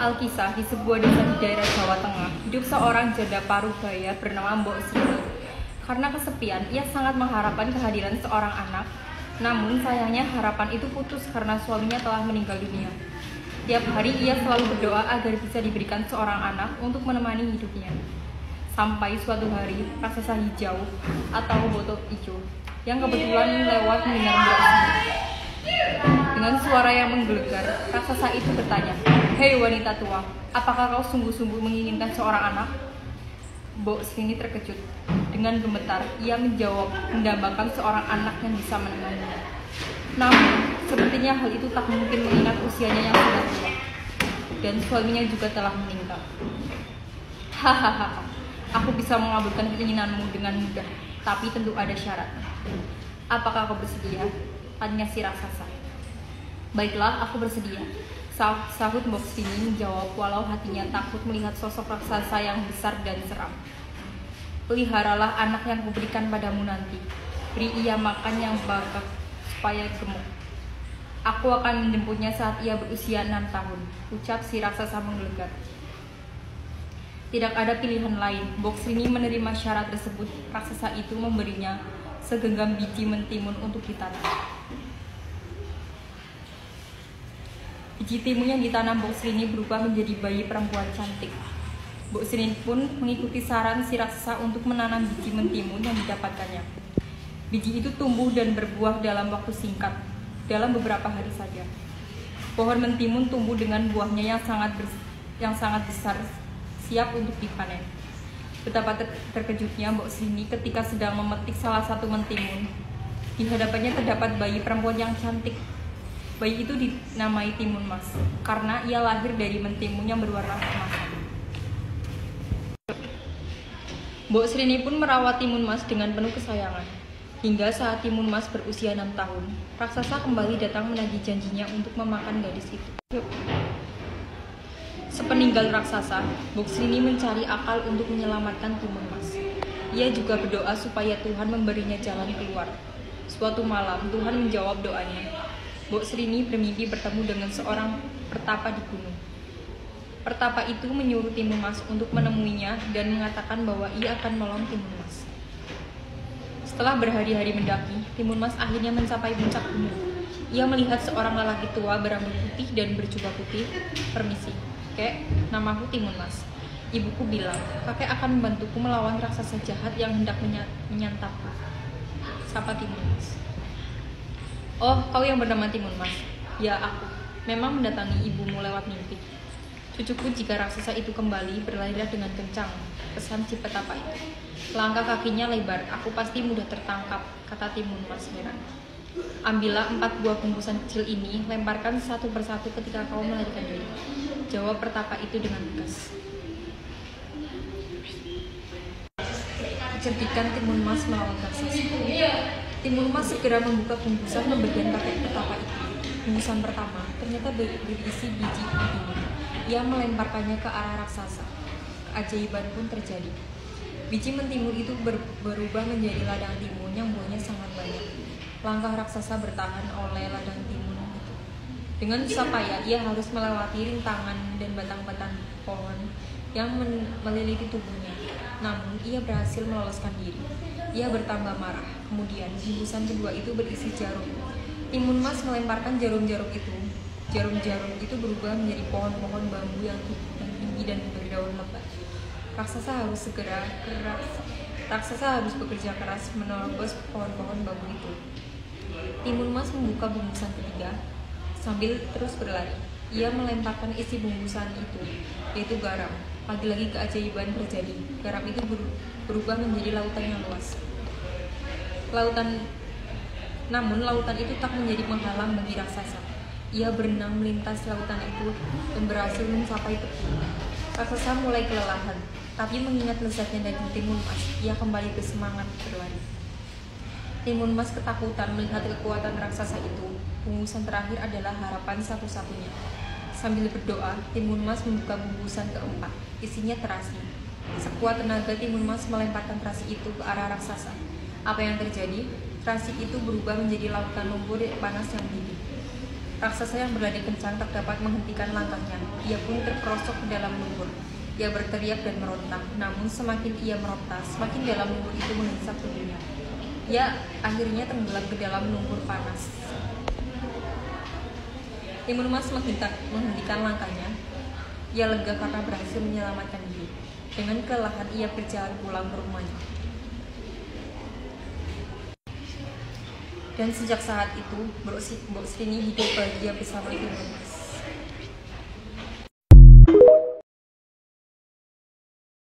Alkisah, di sebuah desa di daerah Jawa Tengah, hidup seorang janda parubaya bernama Mbok Srini. Karena kesepian, ia sangat mengharapkan kehadiran seorang anak. Namun sayangnya harapan itu putus karena suaminya telah meninggal dunia. Tiap hari ia selalu berdoa agar bisa diberikan seorang anak untuk menemani hidupnya. Sampai suatu hari, raksasa hijau atau botok hijau yang kebetulan lewat mendengar Mbok Srini. Dengan suara yang menggelegar, raksasa itu bertanya, "Hei wanita tua, apakah kau sungguh-sungguh menginginkan seorang anak?" Mbok Srini terkejut. Dengan gemetar, ia menjawab, mendambakan seorang anak yang bisa menemaninya. Namun, sepertinya hal itu tak mungkin mengingat usianya yang sudah tua. Dan suaminya juga telah meninggal. "Hahaha, aku bisa mengabulkan keinginanmu dengan mudah, tapi tentu ada syarat. Apakah kau bersedia?" tanya si raksasa. "Baiklah, aku bersedia," sahut Mbok Srini menjawab walau hatinya takut melihat sosok raksasa yang besar dan seram. "Peliharalah anak yang kuberikan padamu nanti. Beri ia makan yang bakar supaya gemuk. Aku akan menjemputnya saat ia berusia 6 tahun, ucap si raksasa menggelegar. Tidak ada pilihan lain, Mbok Srini menerima syarat tersebut. Raksasa itu memberinya segenggam biji mentimun untuk ditanam. Biji timun yang ditanam Mbok Srini berubah menjadi bayi perempuan cantik. Mbok Srini pun mengikuti saran si raksasa untuk menanam biji mentimun yang didapatkannya. Biji itu tumbuh dan berbuah dalam waktu singkat, dalam beberapa hari saja. Pohon mentimun tumbuh dengan buahnya yang sangat besar, siap untuk dipanen. Betapa terkejutnya Mbok Srini ketika sedang memetik salah satu mentimun. Di hadapannya terdapat bayi perempuan yang cantik. Bayi itu dinamai Timun Mas, karena ia lahir dari mentimun yang berwarna emas. Mbok Srini pun merawat Timun Mas dengan penuh kesayangan. Hingga saat Timun Mas berusia 6 tahun, raksasa kembali datang menagih janjinya untuk memakan gadis itu. Sepeninggal raksasa, Mbok Srini mencari akal untuk menyelamatkan Timun Mas. Ia juga berdoa supaya Tuhan memberinya jalan keluar. Suatu malam, Tuhan menjawab doanya. Mbok Srini bermimpi bertemu dengan seorang pertapa di gunung. Pertapa itu menyuruh Timun Mas untuk menemuinya dan mengatakan bahwa ia akan menolong Timun Mas. Setelah berhari-hari mendaki, Timun Mas akhirnya mencapai puncak gunung. Ia melihat seorang lelaki tua berambut putih dan berjubah putih. "Permisi, Kek, namaku Timun Mas. Ibuku bilang, kakek akan membantuku melawan raksasa jahat yang hendak menyantapku," sapa Timun Mas. "Oh, kau yang bernama Timun Mas?" "Ya, aku. Memang mendatangi ibumu lewat mimpi. Cucuku jika raksasa itu kembali berlarilah dengan kencang," pesan si petapa itu. "Langkah kakinya lebar, aku pasti mudah tertangkap," kata Timun Mas heran. "Ambillah 4 buah bungkusan kecil ini, lemparkan satu persatu ketika kau melarikan diri," jawab pertapa itu dengan tegas. Kecerdikan Timun Mas melawan raksasa. Timun Mas segera membuka bungkusan pemberian kakek pertapa itu. Bungkusan pertama ternyata berisi biji mentimun. Ia melemparkannya ke arah raksasa. Keajaiban pun terjadi. Biji mentimun itu berubah menjadi ladang timun yang buahnya sangat banyak. Langkah raksasa bertahan oleh ladang timun itu. Dengan susah payah, ia harus melewati rintangan dan batang-batang pohon yang melilitti tubuhnya. Namun, ia berhasil meloloskan diri. Ia bertambah marah. Kemudian, bungkusan kedua itu berisi jarum. Timun Mas melemparkan jarum-jarum itu. Jarum-jarum itu berubah menjadi pohon-pohon bambu yang tinggi dan berdaun lebat. Raksasa harus bekerja keras menerobos pohon-pohon bambu itu. Timun Mas membuka bungkusan ketiga sambil terus berlari. Ia melemparkan isi bungkusan itu, yaitu garam. Lagi-lagi keajaiban terjadi. Garam itu berubah menjadi lautan yang luas. Namun lautan itu tak menjadi penghalang bagi raksasa. Ia berenang melintas lautan itu dan berhasil mencapai tepi. Raksasa mulai kelelahan, tapi mengingat lezatnya daging Timun Mas, ia kembali bersemangat berlari. Timun Mas ketakutan melihat kekuatan raksasa itu. Bungkusan terakhir adalah harapan satu-satunya. Sambil berdoa, Timun Mas membuka bungkusan keempat. Isinya terasi. Sekuat tenaga Timun Mas melemparkan terasi itu ke arah raksasa. Apa yang terjadi? Terasi itu berubah menjadi lautan lumpur panas yang mendidih. Raksasa yang berlari kencang tak dapat menghentikan langkahnya. Ia pun terperosok ke dalam lumpur. Ia berteriak dan meronta, namun semakin ia meronta, semakin dalam lumpur itu menghisap tubuhnya. Ia akhirnya tenggelam ke dalam lumpur panas. Timun Mas menghentikan langkahnya. Ia lega karena berhasil menyelamatkan diri. Dengan kelelahan ia berjalan pulang ke rumahnya. Dan sejak saat itu, Mbok Srini hidup bahagia bersama Timun Mas.